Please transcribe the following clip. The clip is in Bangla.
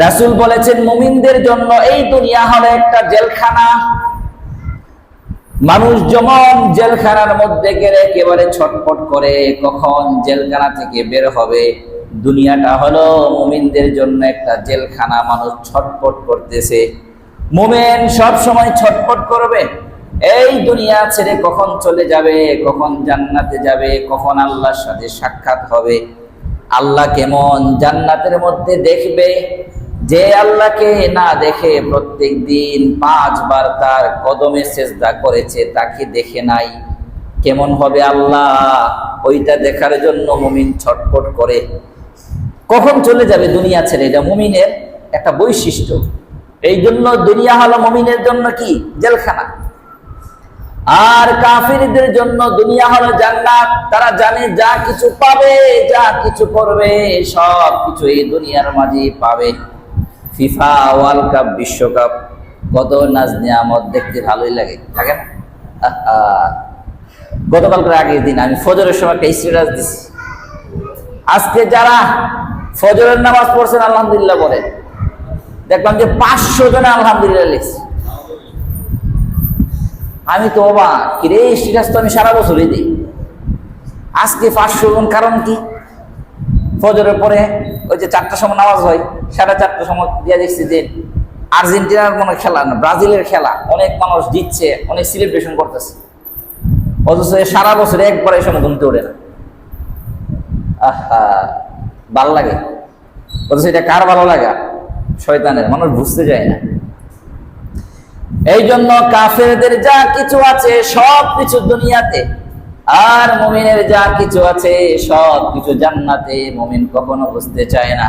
রাসূল বলেছেন মুমিনদের জন্য এই দুনিয়া হলো একটা জেলখানা। মানুষ যেমন জেলখানার মধ্যে গেলে একেবারে ছটফট করে কখন জেলখানা থেকে বের হবে, দুনিয়াটা হলো মুমিনদের জন্য একটা জেলখানা। মানুষ ছটফট করতেছে, মুমিন সব সময় ছটফট করবে এই দুনিয়া ছেড়ে কখন চলে যাবে, কখন জান্নাতে যাবে, কখন আল্লাহর সাথে সাক্ষাৎ হবে, আল্লাহ কেমন জান্নাতের মধ্যে দেখবে। যে আল্লাহকে না দেখে প্রত্যেক দিন 5 বার তার কদমে সেজদা করেছে, তাকে দেখে নাই, কেমন হবে আল্লাহ, ওইটা দেখার জন্য মুমিন ছটফট করে। কখন চলে যাবে দুনিয়া ছেড়ে, এটা মুমিনের একটা বৈশিষ্ট্য। এই জন্য দুনিয়া হলো মুমিনের জন্য কি জেলখানা, আর কাফিরদের জন্য দুনিয়া হলো জান্নাত। তারা জানে যা কিছু পাবে, যা কিছু করবে, সব কিছু এই দুনিয়ার মাঝে পাবে। ফিফা ওয়ার্ল্ড কাপ, বিশ্বকাপ, কত নাজ নিয়ামত, দেখতে ভালোই লাগে, লাগে না? গতকালকের আগের দিন আমি ফজরের সময় একটা স্ট্যাটাস দিচ্ছি, আজকে যারা ফজরের নামাজ পড়ছেন আলহামদুলিল্লাহ বলেন, দেখলাম যে 500 জনে আলহামদুলিল্লাহ লিখছে। আমি তো বাবা কিরে, স্ট্যাটাস তো আমি সারা বছরই দিই, আজকে 500 জন, কারণ কি? ফজরের পরে ওই যে 4টার সময় নামাজ হয়, 4:30টার সময় দিয়ে দেখছি যে আর্জেন্টিনার মনে খেলা না, ব্রাজিলের খেলা, অনেক মানুষ জিতছে, অনেক সেলিব্রেশন করতেছে, অথচ সারা বছর একবার এই সময় ঘুমতে ওঠে না। আহা, ভালো লাগে, অথচ এটা কার ভালো লাগা? শয়তানের। মানুষ বুঝতে যায় না। এই জন্য কাফেরদের যা কিছু আছে সব কিছু দুনিয়াতে, আর মুমিনের যা কিছু আছে সব কিছু জান্নাতে। মুমিন কখনো বুঝতে চায় না।